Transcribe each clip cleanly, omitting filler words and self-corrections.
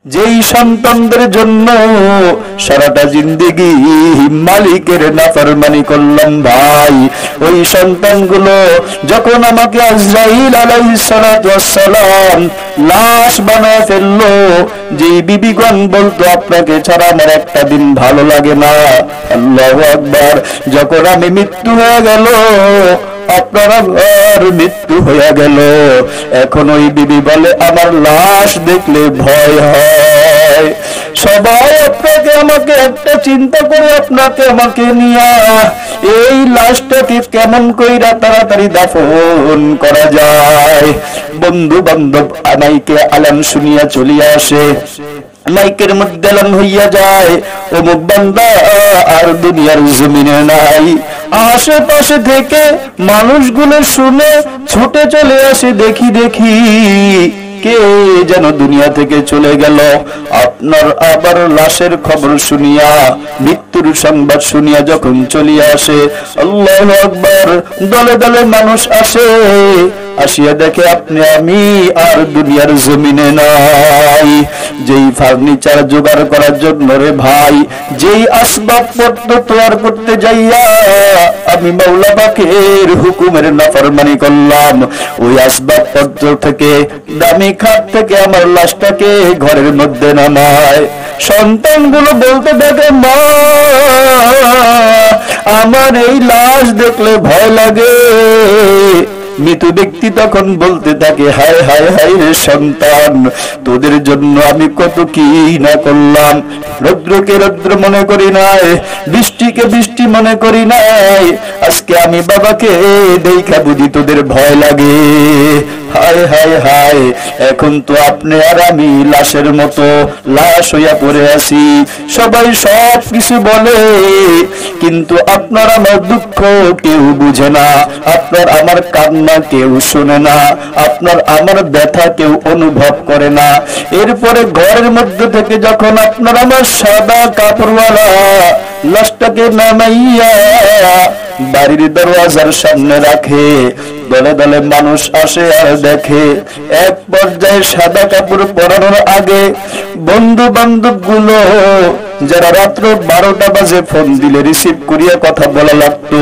যেই সন্তানদের জন্য সারাটা জিন্দেগি মালিকের নাফরমানি করলাম ভাই, ওই সন্তানগুলো যখন আমাকে আজরাইল আলাইহিস সালাতু ওয়াস সালাম লাশ বানায় ফেললো, যে বিবিগণ বলতো আপনাকে ছাড়া আমার একটা দিন ভালো লাগে না, আল্লাহু আকবার, যখন আমি মৃত্যু হয়ে গেল, আপনারা ঘর মৃত্যু হয়ে গেল, এখন ওই বিবি বলে আমার লাশ দেখলে ভয় হয়। সবাই আপনাকে আমাকে একটা চিন্তা করে আপনাকে আমাকে নিয়া এই লাশটাকে কেমন কইরা তাড়াতাড়ি দাফন করা যায়। বন্ধু বান্ধব আমাইকে আলাম শুনিয়া চলিয়া আসে, মাইকের মধ্যে এলান হইয়া যায়, অমুক বান্দা আর দুনিয়ার জমিনে নাই। আশেপাশে থেকে মানুষগুলো শুনে ছুটে চলে আসে, দেখি দেখি কে যেন দুনিয়া থেকে চলে গেল। আপনার আবার লাশের খবর শুনিয়া, মৃত্যুর সংবাদ শুনিয়া যখন চলিয়া আসে, আল্লাহু আকবার, দলে দলে মানুষ আসে, আসিয়া দেখে আপনি আমি আর দুনিয়ার জমিনে নাই। যেই ফার্নিচার জোগাড় করার জন্য রে ভাই, যেই আসবাবপত্র তৈরি করতে যাইয়া আমি মাওলা পাকের হুকুমের নাফরমানি করলাম, ওই আসবাবপত্র থেকে, দামি খাট থেকে আমার লাশটাকে ঘরের মধ্যে নামায়। সন্তানগুলো বলতে থাকে, মা আমার এই লাশ দেখলে ভয় লাগে। মৃত ব্যক্তি তখন বলতে থাকে, হায় হায় হায় রে সন্তান, তোদের জন্য আমি কত কি না করলাম। রৌদ্রকে রৌদ্র মনে করি নাই, বৃষ্টিকে বৃষ্টি মনে করি নাই, আজকে আমি বাবাকে দেখা বুঝি তোদের ভয় লাগে। হায় হায় হায়, এখন তো আপনি আর আমি লাশের মতো লাশ হইয়া পড়ে আছি। সবাই সব কিছু বলে, কিন্তু আপনার আমার দুঃখ কেউ বুঝে না, আপনার আমার কান্না কেউ শোনে না, আপনার আমার ব্যথা কেউ অনুভব করে না। এরপরে ঘরের মধ্যে থেকে যখন আপনার আমার সাদা কাপড়ওয়ালা লাশটাকে নামাইয়া বাড়ির দরওয়াজার সামনে রাখে, দলে দলে মানুষ আসে আর দেখে। এক পর্যায়ে সাদা কাপড় পরানোর আগে বন্ধু বান্ধব গুলো যারা রাত্র 12টা বাজে ফোন দিলে রিসিভ করিয়া কথা বলা লাগতো,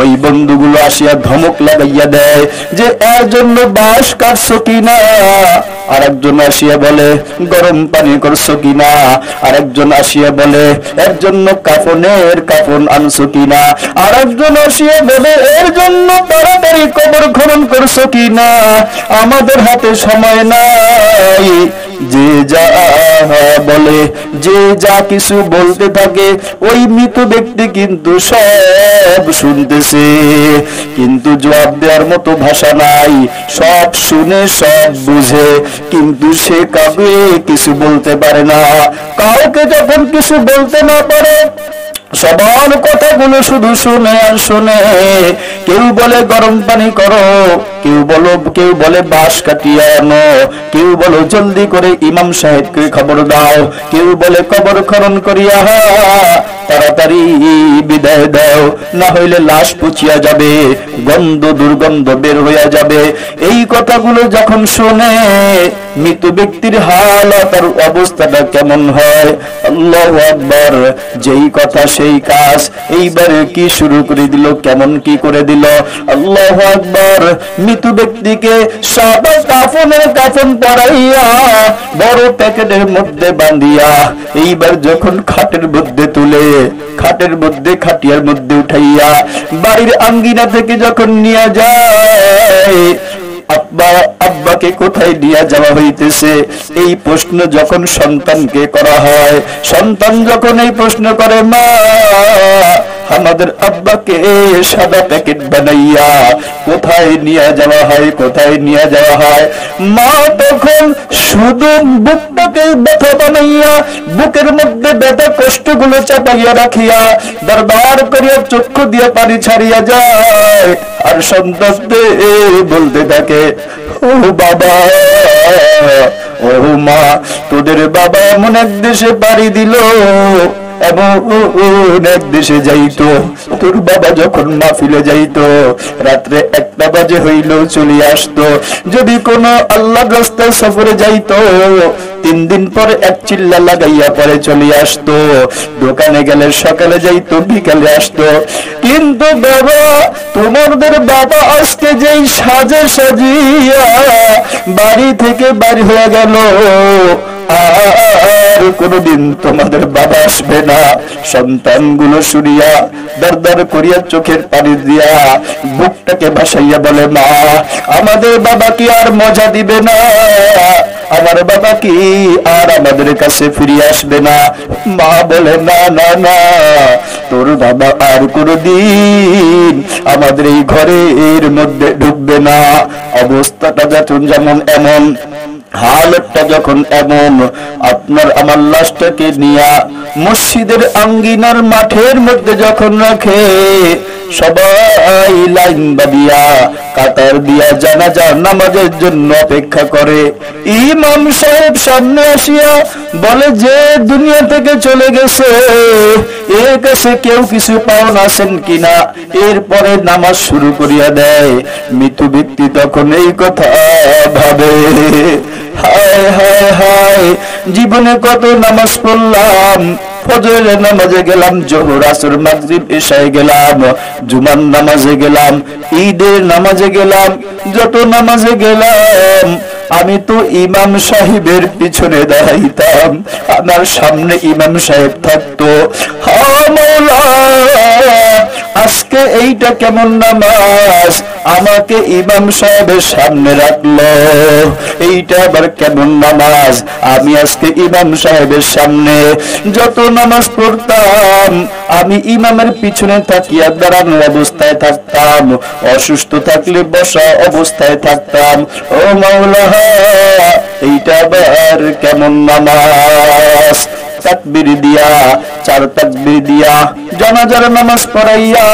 ওই বন্ধুগুলো আসিয়া ধমক লাগাইয়া দেয় যে এর জন্য বাঁশ কাটছো কিনা। আরেকজন আসিয়া বলে গরম পানি করছো কিনা, আরেকজন আসিয়া বলে এর জন্য কাফন আনছো কিনা, আরেকজন আসিয়া বলে এর জন্য তাড়াতাড়ি কবর খনন করছো কিনা। আমাদের হাতে সময় নাই। যে যা বলে, যে যা কিছু বলতে থাকে, ওই মৃত ব্যক্তি কিন্তু সব শুনতেছে, কিন্তু জবাব দেওয়ার মতো ভাষা নাই। সব শুনে সব বুঝে, কিন্তু সে কাউকে কিছু বলতে পারে না। কাউকে যখন কিছু বলতে না পারে, সবার কথাগুলো শুধু শুনে আর শুনে। কেউ বলে গরম পানি করো, কেউ বলে বাঁশ কাটিয়ে আনো, কেউ বলো জলদি করে ইমাম সাহেবকে খবর দাও, কেউ বলে কবর খনন করিয়া তাড়াতাড়ি বিদায় দাও, না হইলে লাশ পচিয়া যাবে, দুর্গন্ধ বের হইয়া যাবে। এই কথাগুলো যখন শুনে মৃত ব্যক্তির হালত আর অবস্থাটা কেমন হয়, আল্লাহু আকবার। যেই কথা সেই কাজ, এইবারে কি শুরু করে দিল, কেমন কি করে দিল, আল্লাহু আকবার। মৃত ব্যক্তিকে সাদা কাফন পরাইয়া বড় প্যাকেটের মধ্যে বাঁধিয়া এইবার যখন খাটের মধ্যে তুলে, খাটের মধ্যে খাটিয়ার মধ্যে উঠাইয়া বাড়ির আঙ্গিনা থেকে যখন নিয়ে যায়, আব্বাকে কোথায় নিয়ে যাওয়া হইতেছে, এই প্রশ্ন যখন সন্তানকে করা হয়, সন্তান যখন এই প্রশ্ন করে, মা আমাদের আব্বাকে সাদা প্যাকেট বানাইয়া কোথায় নিয়ে যাওয়া হয়, কোথায় নিয়ে যাওয়া হয়, মা তখন শুধু বুকটাকে ব্যথা বানাইয়া, বুকের মধ্যে ব্যথা কষ্টগুলো চাপাইয়া রাখিয়া দরবার করিয়া চক্ষু দিয়ে পানি ছাড়িয়া যায়, আর সন্তানকে বলতে থাকে, ও বাবা, ও মা, তোদের বাবা এমন এক দেশে পাড়ি দিল, এমন এক দেশে যাইতো, তোর বাবা যখন মাহফিলে যাইতো রাত্রে 1টা বাজে হইলেও চলে আসতো। যদি কোনো আল্লাহ রাস্তায় সফরে যাইতো 3 দিন পরে এক চিল্লা লাগাইয়া পরে চলে আসতো। দোকানে গেলে সকালে যাইতো, বিকালে আসতো। কিন্তু বাবা, তোমাদের বাবা আজকে যেই সাজে সাজিয়া বাড়ি থেকে বাড়ি হয়ে গেল, আর কোনদিন তোমাদের বাবা আসবে না। সন্তানগুলো শুনিয়া দরদর করিয়া চোখের পানি দিয়া বুকটাকে ভাসাইয়া বলে, মা আমাদের বাবা কি আর মজা দিবে না? আমার বাবা কি আর আমাদের কাছে ফিরে আসবে না? মা বলে, না না না, তোর বাবা আর কোনদিন আমাদের এই ঘরের মধ্যে ঢুকবে না। অবস্থাটা যখন যেমন এমন, হালতটা যখন এমন, আপনার আমার লাশটাকে নিয়া মসজিদের আঙ্গিনার মাঠের মধ্যে যখন রাখে, সবাই লাইন বাঁধিয়া কাতার দিয়া জানাজা নামাজের জন্য অপেক্ষা করে। ইমাম সাহেব সামনে আসিয়া বলে, যে দুনিয়া থেকে চলে গেছে এর কাছে কেউ কিছু পাওন আছেন কিনা? এরপরে নামাজ শুরু করিয়া দেয়। মৃত ব্যক্তি তখন এই কথা ভাবে, হায় হায় হায়, জীবনে কত নামাজ পড়লাম, ফজরের নামাজে গেলাম, জোহর আসর মাগরিব এশায় গেলাম, জুমার নামাজে গেলাম, ঈদের নামাজে গেলাম, যত নামাজে গেলাম আমি তো ইমাম সাহেবের পিছনে দাঁড়াইতাম, আমার সামনে ইমাম সাহেব থাকতো। আজকে এইটা কেমন নামাজ, আমাকে ইমাম সাহেবের সামনে রাখলো, এইটা আবার কেমন নামাজ? আমি আজকে ইমাম সাহেবের সামনে যত নামাজ পড়তাম আমি ইমামের পিছনে থাকিয়া দাঁড়ানো অবস্থায় থাকতাম, অসুস্থ থাকলে বসা অবস্থায় থাকতাম। ও মাওলা, এইটা আবার কেমন নামাজ? তাকবীর দিয়া, 4 তাকবীর দিয়া জানাজার নামাজ পড়াইয়া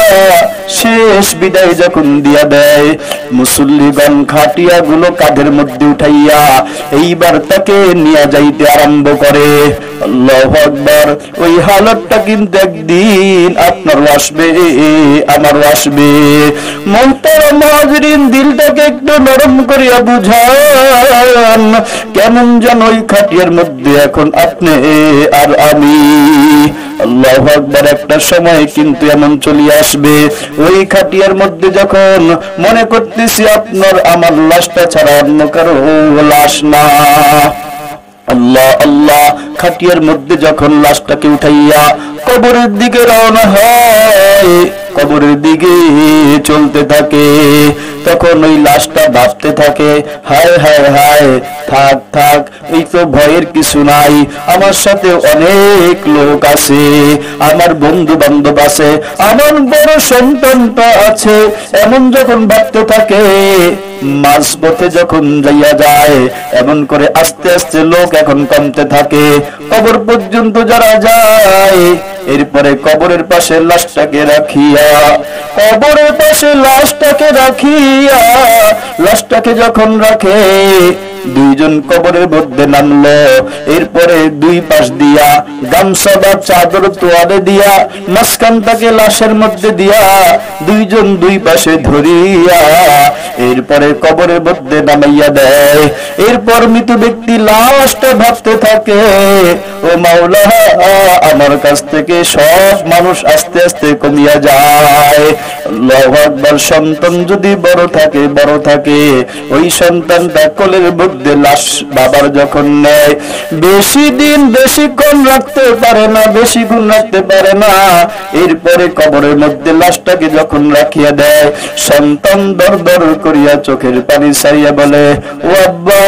শেষ বিদায় যখন দিয়া দেয়, মুসল্লিগণ খাটিয়া গুলো কাঁধের মধ্যে উঠাইয়া এইবার তাকে নিয়ে যাইতে আরম্ভ করে। আল্লাহু আকবার। ওই হালতটা কিন্তু একদিন আপনারও আসবে, আমারও আসবে। মুহতারাম হাজরিন, দিলটাকে একটু নরম করিয়া বুঝান, কেমন যেন ওই খাটিয়ার মধ্যে এখন আপনি আর আমি। আল্লাহু আকবার। একটা সময় কিন্তু এমন চলে আসবে, ওই খাটিয়ার মধ্যে যখন মনে করতেছি আপনার আমার লাশটা ছাড়া অন্য কারো লাশ না। আল্লাহ আল্লাহ। খাটিয়ার মধ্যে যখন লাশটাকে উঠাইয়া কবরের দিকে রওনা হয়, কবরের দিকে চলতে থাকে, তখন ওই লাশটা ভাবতে থাকে, হায় হায় হায়, থাক থাক, এই তো ভয়ের কিছু নাই, আমার সাথে অনেক লোক আছে, আমার বন্ধু বান্ধব আছে, আমার বড় সন্তানটা আছে। এমন যখন ভাবতে থাকে, মাঝপথে যখন যাইয়া যায়, এমন করে আস্তে আস্তে লোক এখন কমতে থাকে। কবর পর্যন্ত যারা যায়, এরপরে কবরের পাশে লাশটাকে রাখিয়া, কবরের পাশে লাশটাকে রাখিয়া, লাশটাকে যখন রাখে, দুইজন কবরের মধ্যে নামলো। এরপরে দুই পাশ দিয়া গামছা বা চাদর তোয়ারে দিয়া মাঝখানটাকে লাশের মধ্যে দিয়া দুইজন দুই পাশে ধরিয়া এরপরে কবরের মধ্যে নামাইয়া দেয়। এরপর মৃত ব্যক্তি লাশটা ভাবতে থাকে, ও মাওলা, আমার কাছ থেকে সব মানুষ আস্তে আস্তে কমিয়া যায়। আল্লাহু আকবার। সন্তান যদি বড় থাকে, বড় থাকে, ওই সন্তানটা কোলের মধ্যে লাশ বাবার যখন নেয়, বেশি দিন বেশিক্ষণ রাখতে পারে না, বেশি গুণ রাখতে পারে না। এরপরে কবরের মধ্যে লাশটাকে যখন রাখিয়া দেয়, সন্তান দর দর করিয়া চোখের পানি ছাড়িয়া বলে, ও আব্বা,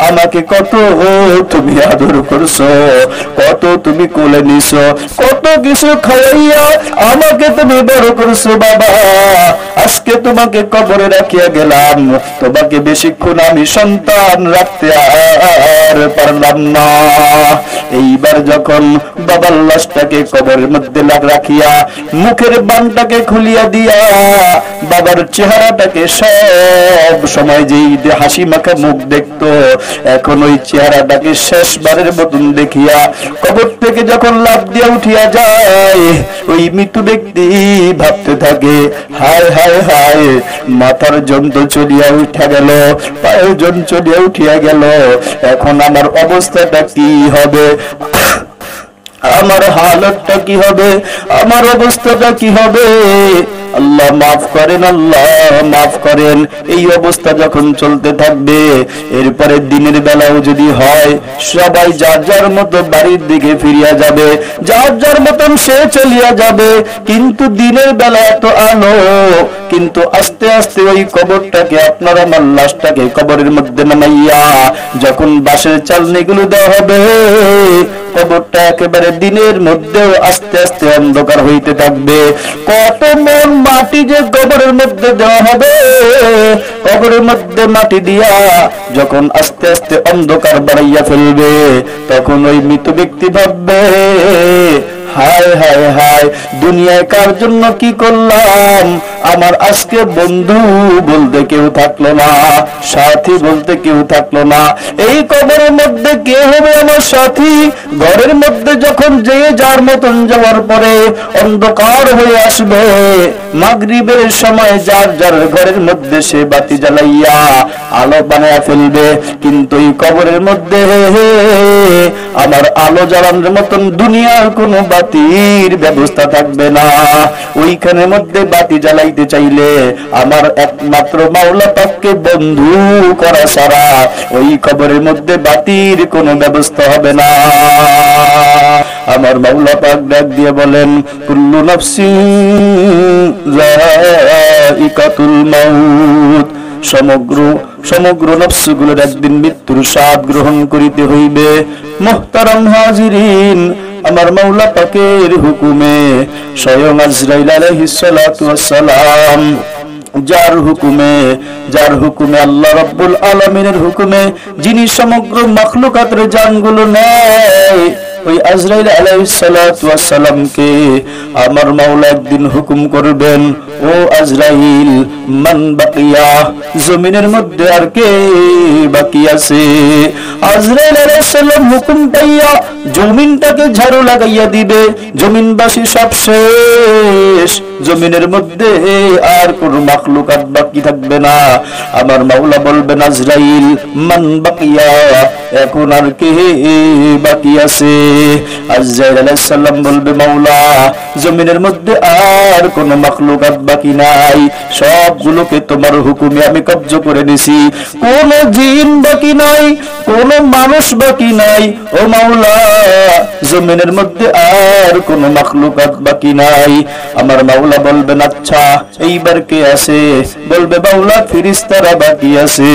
আমাকে কত তুমি আদর করছো, কত তুমি কোলে নিছো, কত কিছু খাওয়াইয়া আমাকে তুমি বড় করছো বাবা। আজকে তোমাকে কবরে রাখিয়া গেলাম, তোমাকে বেশিক্ষণ আমি সন্তান রাখতে আর পারলাম না। এইবার যখন বাবার লাশটাকে কবরের মধ্যে রাখিয়া মুখের বানটাকে খুলিয়া দিয়া বাবার চেহারাটাকে সব সময় যেই হাসি মাখা মুখ দেখতো, এখন ওই চেহারাটাকে শেষবারের মতন দেখিয়া কবর থেকে যখন লাফ দিয়া উঠিয়া যায়, ওই মৃত্যু ব্যক্তি ভাবতে থাকে, হায় হায় হায়, মাথার যন্ত্র চলিয়া উঠা গেল, পায়ের যন্ত্র চলিয়া উঠিয়া গেল, এখন আমার অবস্থাটা কি হবে, আমার হালতটা কি হবে, আমার অবস্থাটা কি হবে। আল্লাহ মাফ করেন, আল্লাহ মাফ করেন। এই অবস্থা যখন চলতে থাকবে, এরপরে দিনের বেলাও যদি হয়, সবাই যার যার মতো বাড়ির দিকে ফিরিয়া যাবে, যার যার মতন সে চলিয়া যাবে, কিন্তু দিনের বেলা এত আলো, কিন্তু আস্তে আস্তে ওই কবরটাকে, আপনার আমার লাশটাকে কবরের মধ্যে নামাইয়া যখন বাঁশের চালনিগুলো দেওয়া হবে, কবরটা একেবারে দিনের মধ্যেও আস্তে আস্তে অন্ধকার হইতে থাকবে। কত মন মাটি যে কবরের মধ্যে দেওয়া হবে, কবরের মধ্যে মাটি দিয়া যখন আস্তে আস্তে অন্ধকার বাড়াইয়া ফেলবে, তখন ওই মৃত ব্যক্তি ভাববে, হায় হায় হায়, দুনিয়ায় কার জন্য কি করলাম, আমার আজকে বন্ধু বলতে কেউ থাকলো না, সাথী বলতে কেউ থাকলো না, এই কবরের মধ্যে কে হবে আমার সাথী। ঘরের মধ্যে যখন যে যার মতন যাওয়ার পরে অন্ধকার হয়ে আসবে, মাগরিবের সময় যার যার ঘরের মধ্যে সে বাতি জ্বালাইয়া আলো বানায়া ফেলবে, কিন্তু এই কবরের মধ্যে আমার আলো জ্বালানোর মতন দুনিয়ার কোনো বাতির ব্যবস্থা থাকবে না। ওইখানের মধ্যে বাতি জ্বালাইতে চাইলে আমার একমাত্র মাওলা পাককে বন্ধু করা ছাড়া ওই কবরের মধ্যে বাতির কোনো ব্যবস্থা হবে না। আমার মাওলা পাক ডাক দিয়ে বলেন, কুল্লু নাফসিন যায়িকাতুল মাউত, সমগ্র নফসগুলোর একদিন মৃত্যুর স্বাদ গ্রহণ করিতে হইবে। মুহতারাম হাজিরিন, আমার মাওলা পাকের হুকুমে স্বয়ং আজরাইল আলাইহিস সালাতু ওয়াস সালাম যার হুকুমে আল্লাহ রাব্বুল আলামিনের হুকুমে যিনি সমগ্র মাখলুকাতের জানগুলো নেয়, ওই আজরাইল আলাইহিস সালাতু ওয়াস সালামকে আমার মাওলা একদিন হুকুম করবেন, ও আজরাইল, মান বাকিয়া, জমিনের মধ্যে আর কে বাকি আছে। আজরাইল আলাইহিস সালাম হুকুম পাইয়া জমিনটাকে ঝাড়ু লাগাইয়া দিবে, জমিনবাসী সব শেষ, জমিনের মধ্যে আর কোন মাখলুকাত বাকি থাকবে না। আমার মাওলা বলবেন, আজরাইল, মান বাকিয়া, এখন আর কে বাকি আছে। আজরাইল আলাইহিস সালাম বলবে, মাওলা, জমিনের মধ্যে আর কোন মাখলুকাত বাকি নাই, সবগুলোকে তোমার হুকুমে আমি কব্জ করে নিছি, কোন জিন বাকি নাই, কোন মানুষ বাকি নাই। ও মাওলা, জমিনের মধ্যে আর কোন মাখলুকাত বাকি নাই। আমার মাওলা বলবেন, আচ্ছা এইবার কে আছে? বলবে, মাওলা, ফেরেশতারা বাকি আছে।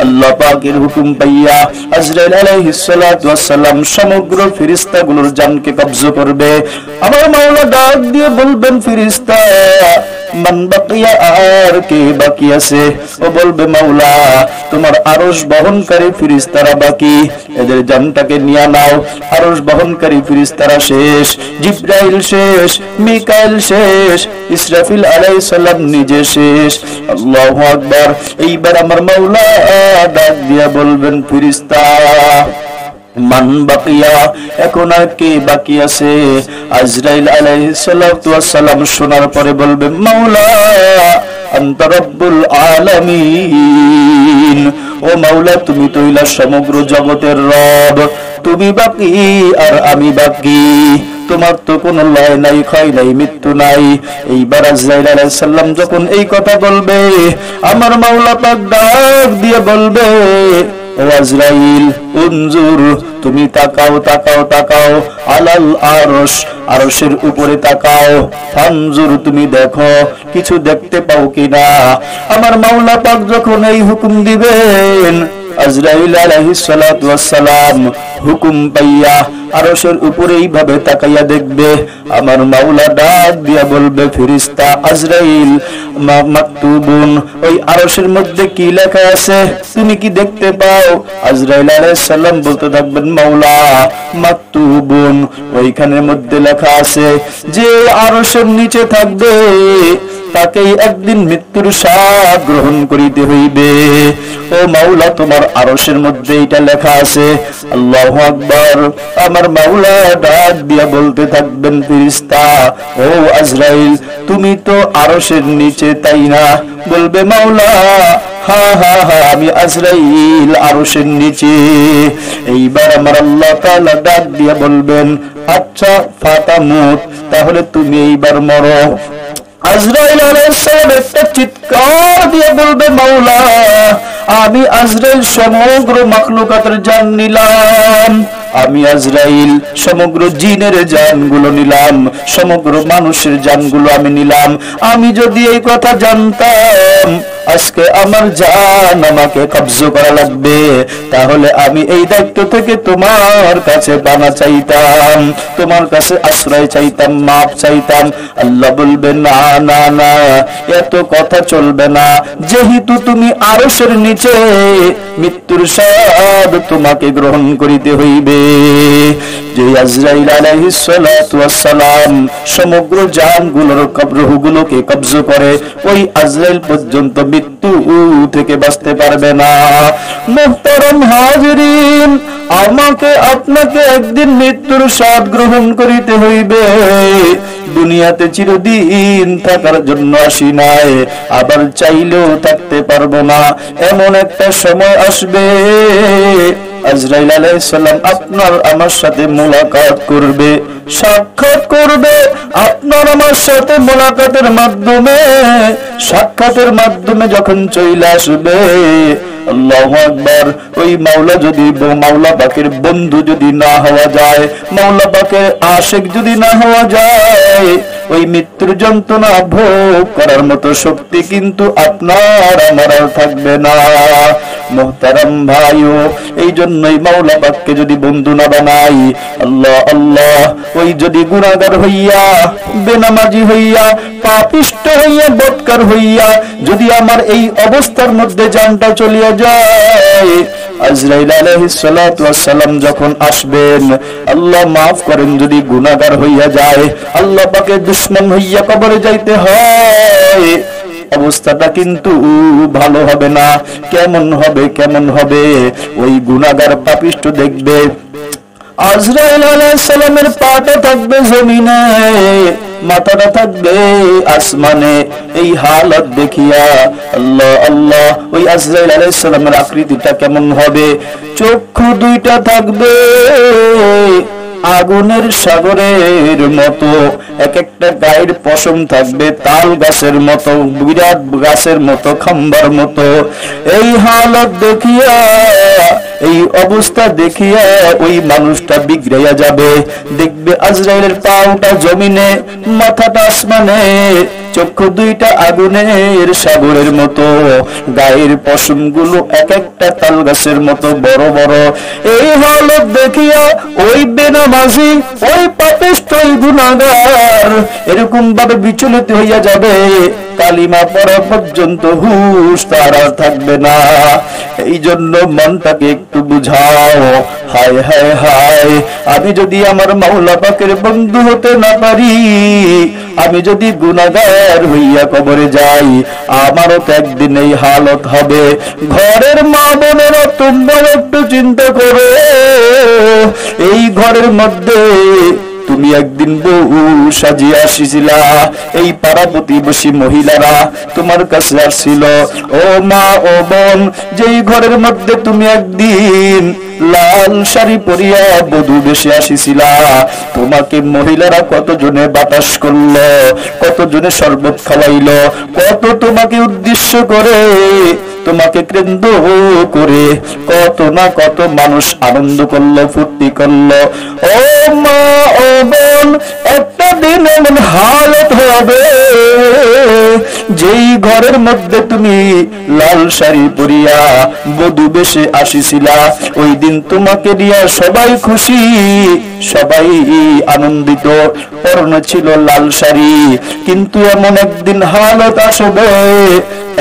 আল্লাহ পাকের হুকুম পাইয়া আজরাইল আলাইহিস সালাতু ওয়াস সালাম সমগ্র ফেরেশতাগুলোর জানকে কব্জ করবে। আমার মাওলা ডাক দিয়ে বলবেন, ফেরেশতা, মান বাকিয়া, আর কে বাকি আছে? ও বলবে, মাওলা, তোমার আরশ বহনকারী ফেরেশতারা বাকি, এদের জানটাকে নিয়ে নাও। আরশ বহনকারী ফেরেশতারা শেষ, জিবরাইল শেষ, মিকাইল শেষ, ইসরাফিল আলাইহিস সালাম নিজে শেষ। আল্লাহু আকবার। এইবার আমার মাওলা ডাক দিয়া বলবেন, ফেরেশতা, মান বাকিয়া, এখন আর কে বাকি আছে? আজরাইল আলাইহিস সালাতু ওয়াস সালাম শোনার পরে বলবে, মাওলা, আনতা রব্বুল আলামিন, ও মাওলা, তুমি তো হইলা সমগ্র জগতের রব, তুমি বাকি আর আমি বাকি, তোমার তো কোনো লয় নাই, ক্ষয় নাই, মৃত্যু নাই। এইবার আজরাইল আলাইহিস সালাম যখন এই কথা বলবে, আমার মাওলা পাক ডাক দিয়ে বলবে, ও আজরাইল, উনজুর, তুমি তাকাও তাকাও তাকাও, আলাল আরশ, আরশের উপরে তাকাও, ফানজুর, তুমি দেখো কিছু দেখতে পাও কিনা। আমার মাওলা পাক যখন এই হুকুম দিবেন, আজরাইল আলাইহিস সালাতু ওয়াস সালাম হুকুম পাইয়া আরশের উপরে এইভাবে তাকাইয়া দেখবে, আমার মাওলা ডাক দিয়া বলবে, ফেরেশতা আজরাইল মাকতুবুন, ওই আরশের মধ্যে কি লেখা আছে তুমি কি দেখতে পাও? আজরাইল আলাইহিস সালাম বলতে থাকবেন, মাওলা মাকতুবুন, ওইখানের মধ্যে লেখা আছে যে আরশের নিচে থাকবে তাকেই একদিন মৃত্যুর স্বাদ গ্রহণ করিতে হইবে। ও মাওলা, তোমার আরশের মধ্যে এটা লেখা আছে। আল্লাহু আকবার। আমার মাওলা ডাক দিয়া বলতে থাকবেন, ফেরেশতা ও আজরাইল তুমি তো আরশের নিচে, তাই না? বলবে, মাওলা হা হা হা আমি আজরাইল আরশের নিচে। এইবার আমার আল্লাহ তাআলা ডাক দিয়া বলবেন, আচ্ছা ফাতামুত, তাহলে তুমি এইবার মরো। আজরাইল আলাইহিস সালাম একটা চিৎকার দিয়ে বলবে, মাওলা আমি আজরাইল সমগ্র মাখলুকাতের জান নিলাম, আমি আজরাইল সমগ্র জিনের জানগুলো নিলাম, সমগ্র মানুষের জানগুলো আমি নিলাম। আমি যদি এই কথা জানতাম আজকে আমার জান আমাকে কবজা করা লাগবে, তাহলে আমি এই দায়িত্ব থেকে তোমার কাছে পানা চাইতাম, তোমার কাছে আশ্রয় চাইতাম, মাপ চাইতাম। আল্লাহ বলবেন, না না না, এত কথা চলবে না, যেহেতু তুমি আরশের নিচে, মৃত্যুর স্বাদ তোমাকে গ্রহণ করিতে হইবে। যে আজরাইল আলাইহিস সালাতু ওয়াস সালাম সমগ্র জানগুলোর রূহগুলোকে কবজা করে, ওই আজরাইল পর্যন্ত মৃত্যু থেকে বাঁচতে পারবে না। মুহতারাম হাজিরিন, আমাকে আপনাকে একদিন মৃত্যুর স্বাদ গ্রহণ করিতে হইবে। দুনিয়াতে চিরদিন থাকার জন্য আসি নাই, আবার চাইলেও থাকতে পারবো না। এমন একটা সময় আসবে আজরাইল আলাইহিস সালাম আপনার আমার সাথে মুলাকাত করবে, সাক্ষাৎ করবে। আপনার আমার সাথে মুলাকাতের মাধ্যমে, সাক্ষাতের মাধ্যমে যখন চলে আসবে, আল্লাহু আকবার, ওই মাওলা যদি মাওলা পাকের বন্ধু যদি না হওয়া যায়, মাওলা পাকের আশিক যদি না হওয়া যায়, ওই মৃত্যুর যন্ত্রণা ভোগ করার মতো শক্তি কিন্তু আপনার আমার আর থাকবে না। মুহতারাম ভাইও, এই জন্যই মাওলা পাককে যদি বন্ধু না বানাই, আল্লাহ আল্লাহ, ওই যদি গুনাহগার হইয়া, বেনামাজি হইয়া, পাপিষ্ঠ হইয়া, বদকার হইয়া যদি আমার এই অবস্থার মধ্যে জানটা চলিয়া যায়, আজরাইল আলাইহিস সালাতু ওয়াস সালাম যখন আসবেন, আল্লাহ মাফ করেন যদি গুনাহগার হইয়া যায়, আল্লাহ পাকের দুশমন হইয়া কবরে যাইতে হয়, অবস্থাটা কিন্তু ভালো হবে না। কেমন হবে, কেমন হবে? ওই গুনাহগার পাপিষ্ঠ দেখবে আজরাইল আলাইহিস সালামের পাটা থাকবে জমিনে, মাথাটা থাকবে আসমানে। এই হালত দেখিয়া আল্লাহ আল্লাহ, ওই আজরাইল আলাইহিস সালামের আকৃতিটা কেমন হবে? চক্ষু দুইটা থাকবে আগুনের সাগরের মতো, এক একটা গায়ের পশম থাকবে তাল গাছের মতো, বিরাট গাছের মতো, খাম্বার মতো। এই হালত দেখিয়া, এই অবস্থা দেখিয়া ওই মানুষটা বিগড়াইয়া যাবে। দেখবে আজরাইলের পাউটা জমিনে, মাথাটা আসমানে, চক্ষু দুইটা আগুনের সাগরের মতো, গায়ের পশমগুলো এক একটা তাল গাছের মতো বড় বড়। এই হালত দেখিয়া ওই বেনামাজি, ওই পাপিষ্ঠ, ওই গুনাহগার এরকম ভাবে বিচলিত হইয়া যাবে, কালিমা পড়া পর্যন্ত হুঁশ তার আর থাকবে না। এই জন্য মনটাকে একটু বুঝাও, হায় হায় হায়, আমি যদি আমার মাওলা পাকের বন্ধু হতে না পারি, আমি যদি গুনাহগার হইয়া কবরে যাই, আমারও তো একদিন এই হালত হবে। ঘরের মা বোনেরা তোমরা একটু চিন্তা করো, এই ঘরের মধ্যে তুমি একদিন বউ সাজিয়ে আসিছিলা, এই পাড়া প্রতিবেশী মহিলারা তোমার কাছে আসছিল। ও মা, ও বোন, যেই ঘরের মধ্যে তুমি একদিন লাল শাড়ি পরিয়া বধূ বেশে আসিছিলা, তোমাকে মহিলারা কতজনে বাতাস করলো, কতজনে শরবত খাওয়াইলো, কত তোমাকে উদ্দেশ্য করে, তোমাকে কেন্দ্র করে কত না কত মানুষ আনন্দ করলো, ফুর্তি করলো। ও মা, ও বোন, একটা একদিন এমন হালত হবে যেই ঘরের মধ্যে তুমি লাল শাড়ি পরিয়া বধূ বেশে আসিছিলা, ওই দিন তোমাকে নিয়ে সবাই খুশি, সবাই আনন্দিত, পরনে ছিল লাল শাড়ি। কিন্তু এমন একদিন হালত আসবে,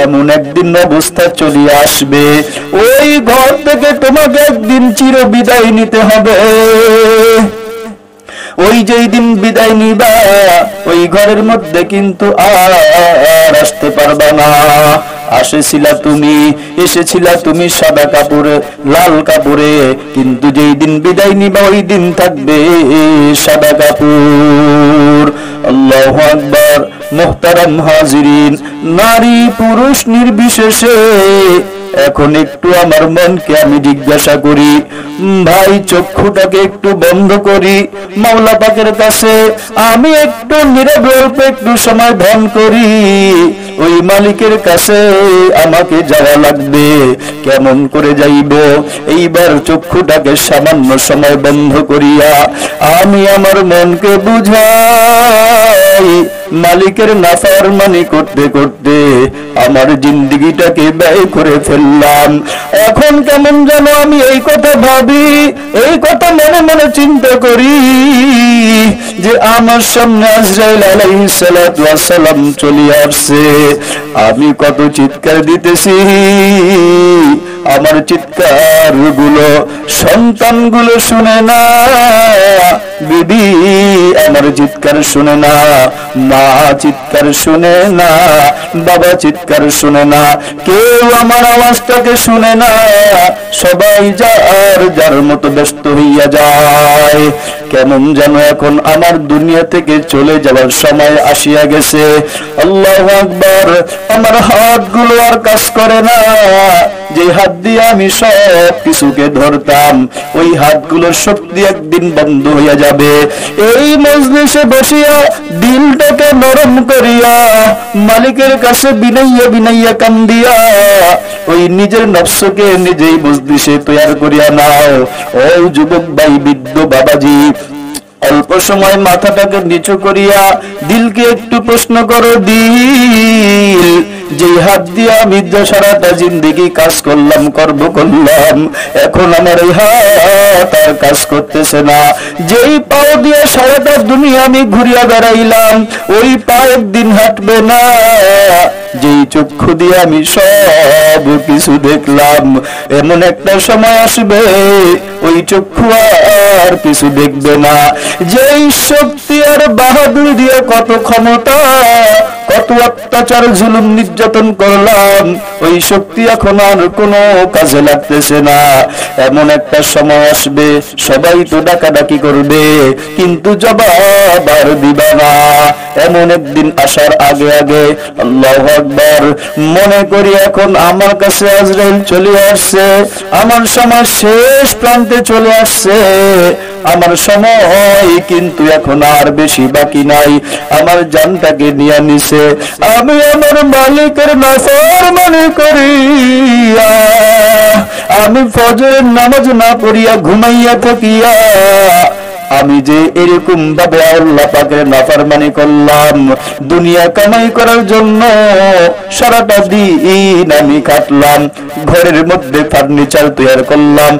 এমন একদিন অবস্থা চলে আসবে, ওই ঘর থেকে তোমাকে একদিন চির বিদায় নিতে হবে। ওই যেই দিন বিদায় নিবা, ওই ঘরের মধ্যে কিন্তু আর আসতে পারবা না। এসেছিলা তুমি সাদা কাপড়ে, লাল কাপড়ে, কিন্তু যেই দিন বিদায় নিবা ওই দিন থাকবে সাদা কাপড়। আল্লাহু আকবার। মুহতারাম হাজিরিন, নারী পুরুষ নির্বিশেষে এখন একটু আমার মনকে আমি জিজ্ঞাসা করি, ভাই চক্ষুটাকে একটু বন্ধ করি, মাওলা পাকের কাছে আমি একটু নীরব অল্প একটু সময় ধ্যান করি, ওই মালিকের কাছে আমাকে যাওয়া লাগবে। কেমন করে যাইব? এইবার চক্ষুটাকে সামান্য সময় বন্ধ করিয়া আমি আমার মনকে বুঝাই, মালিকের নাফরমানি করতে করতে আমার জিন্দেগিটাকে ব্যয় করে ফেললাম। এখন কেমন যেন আমি এই কথা ভাবি, এই কথা মনে মনে চিন্তা করি যে আমার সামনে আজরাইল আলাইহিস সালাতু ওয়াস সালাম চলে আসছে। আমি কত চিৎকার দিতেছি, আমার চিৎকার গুলো সন্তানগুলো শুনে না, বিবি আমার চিৎকার শুনে না, মা চিৎকার শুনে না, বাবা চিৎকার শুনে না, কেউ আমার আওয়াজটাকে শুনে না, সবাই যার যার মতো ব্যস্ত হইয়া যায়। কেমন যেন এখন আমার দুনিয়া থেকে চলে যাওয়ার সময় আসিয়া গেছে। আল্লাহু আকবার। আমার হাতগুলো আর কাজ করে না, যে হাত দিয়ে আমি সব কিছুকে ধরতাম, ওই হাতগুলোর শক্তি একদিন বন্ধ হইয়া যাবে। এই মজলিসে বসিয়া দিলটাকে নরম করিয়া মালিকের কাছে বিনাইয়া বিনাইয়া কান্দিয়া ওই নিজের নফসকে নিজেই মজলিসে তৈরি করিয়া নাও। ও যুবক ভাই, বৃদ্ধ বাবাজি, অল্প সময় মাথাটাকে নিচু করিয়া দিলকে একটু প্রশ্ন করো, দিল যে হাত দিয়ে আমি সারাটা জিন্দেগি কাজ করলাম, কর্ম করলাম, এখন আমার এই হাত আর কাজ করতেছে না। যেই পাও দিয়ে সারাটা দুনিয়া আমি ঘুরিয়া বেড়াইলাম, ওই পা একদিন হাঁটবে না। যেই চক্ষু দিয়ে আমি সব কিছু দেখলাম, এমন একটা সময় আসবে ওই চক্ষু আর কিছু দেখবে না। যেই শক্তি আর বাহাদুর দিয়ে কত ক্ষমতা, কত অত্যাচার জুলুম নির্যাতন করলাম, ওই শক্তি এখন আর কোনো কাজে লাগতেছে না। এমন একটা সময় আসবে সবাই তো ডাকাডাকি করবে, কিন্তু জবাব আর দিবা না। এমন একদিন আসার আগে আগে আল্লাহু আকবার, মনে করি এখন আমার কাছে আজরাইল চলে আসছে, আমার সময় শেষ প্রান্তে চলে আসছে, আমার সময় কিন্তু এখন আর বেশি বাকি নাই, আমার জানটাকে নিয়ে নিছে। আমি আমার মালিকের নাফরমানি করিয়া, আমি ফজরের নামাজ না পড়িয়া ঘুমাইয়া থাকিয়া আমি যে এরকম ভাবে আল্লাহ পাকের নাফরমানি করলাম, দুনিয়া কামাই করার জন্য সারাটা দিন আমি কাটলাম, ঘরের মধ্যে ফার্নিচার তৈরি করলাম,